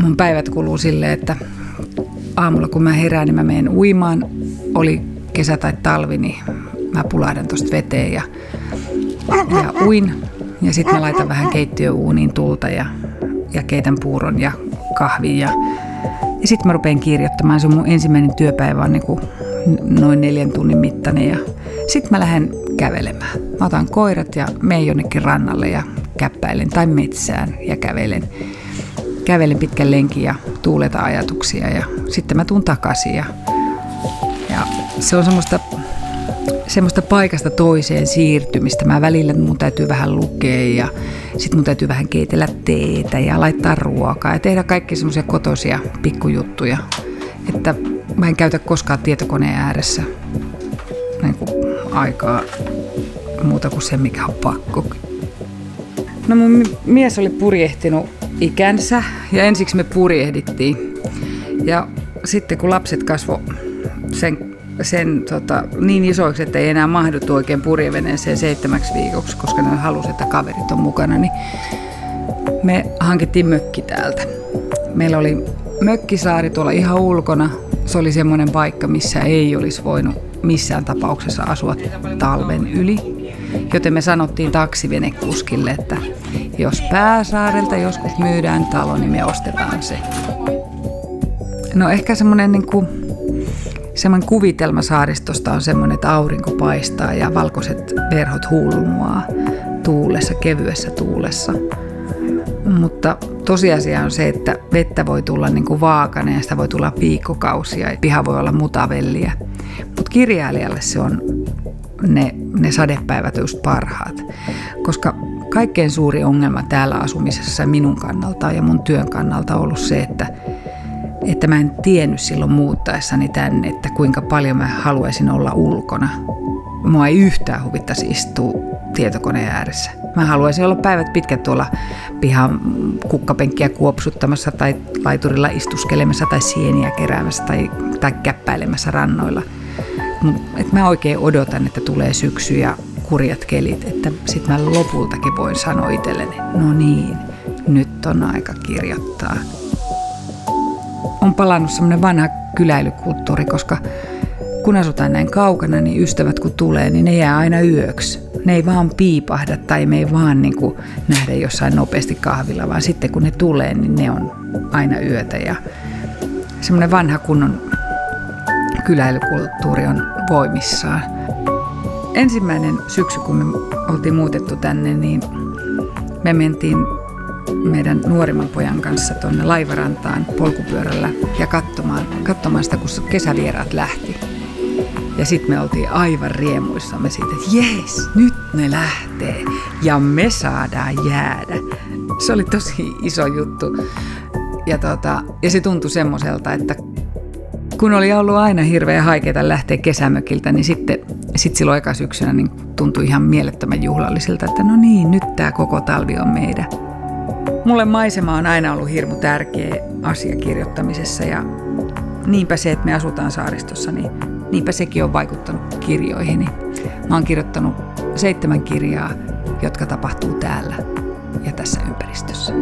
Mun päivät kuluu silleen, että aamulla kun mä herään, niin mä menen uimaan. Oli kesä tai talvi, niin mä pulahdan tosta veteen ja uin. Ja sitten mä laitan vähän keittiöuuniin tulta ja keitän puuron ja kahvin. Ja sitten mä rupean kirjoittamaan. Se on mun ensimmäinen työpäivä on niin kuin noin 4 tunnin mittainen. Ja sitten mä lähden kävelemään. Mä otan koirat ja menen jonnekin rannalle ja käppäilen tai metsään ja kävelen pitkän lenkin ja tuuletan ajatuksia. Ja sitten mä tuun takaisin. Ja se on semmoista paikasta toiseen siirtymistä. Mä välillä mun täytyy vähän lukea ja sitten mun täytyy vähän keitellä teetä ja laittaa ruokaa ja tehdä kaikki semmoisia kotoisia pikkujuttuja. Että mä en käytä koskaan tietokoneen ääressä niin kuin aikaa muuta kuin se, mikä on pakko. No mun mies oli purjehtinut ikänsä ja ensiksi me purjehdittiin. Ja sitten kun lapset kasvoi sen niin isoiksi, että ei enää mahduttu oikein purjeveneeseen 7 viikoksi, koska ne halusi, että kaverit on mukana, niin me hankittiin mökki täältä. Meillä oli mökkisaari tuolla ihan ulkona. Se oli semmoinen paikka, missä ei olisi voinut missään tapauksessa asua talven yli. Joten me sanottiin taksivenekuskille, että jos Pääsaarelta joskus myydään talo, niin me ostetaan se. No ehkä semmoinen kuvitelma saaristosta on semmoinen, että aurinko paistaa ja valkoiset verhot hulmuaa tuulessa, kevyessä tuulessa. Mutta tosiasia on se, että vettä voi tulla niin kuin vaakana ja sitä voi tulla viikkokausia ja piha voi olla mutavelliä. Mutta kirjailijalle se on ne sadepäivät just parhaat, koska kaikkein suuri ongelma täällä asumisessa minun kannalta ja mun työn kannalta on ollut se, että mä en tiennyt silloin muuttaessani tänne, että kuinka paljon mä haluaisin olla ulkona. Mua ei yhtään huvittaisi istua tietokoneen ääressä. Mä haluaisin olla päivät pitkät tuolla pihan kukkapenkkiä kuopsuttamassa tai laiturilla istuskelemassa tai sieniä keräämässä tai käppäilemässä rannoilla. Et mä oikein odotan, että tulee syksy ja kurjat kelit, että sit mä lopultakin voin sanoa itselleni, no niin, nyt on aika kirjoittaa. On palannut semmoinen vanha kyläilykulttuuri, koska kun asutaan näin kaukana, niin ystävät kun tulee, niin ne jää aina yöksi. Ne ei vaan piipahda tai me ei vaan niin kuin nähdä jossain nopeasti kahvilla, vaan sitten kun ne tulee, niin ne on aina yötä. Ja semmoinen vanha kunnon kyläilykulttuuri on voimissaan. Ensimmäinen syksy, kun me oltiin muutettu tänne, niin me mentiin meidän nuorimman pojan kanssa tuonne laivarantaan polkupyörällä ja katsomaan sitä, kun kesävieraat lähti. Ja sitten me oltiin aivan riemuissamme siitä, että jees, nyt ne lähtee ja me saadaan jäädä. Se oli tosi iso juttu. Ja se tuntui semmoiselta, että kun oli ollut aina hirveän haikeeta lähteä kesämökiltä, niin sitten silloin eka syksynä niin tuntui ihan mielettömän juhlalliselta, että no niin, nyt tämä koko talvi on meidän. Mulle maisema on aina ollut hirmu tärkeä asia kirjoittamisessa ja niinpä se, että me asutaan saaristossa, niin niinpä sekin on vaikuttanut kirjoihini. Mä oon kirjoittanut 7 kirjaa, jotka tapahtuu täällä ja tässä ympäristössä.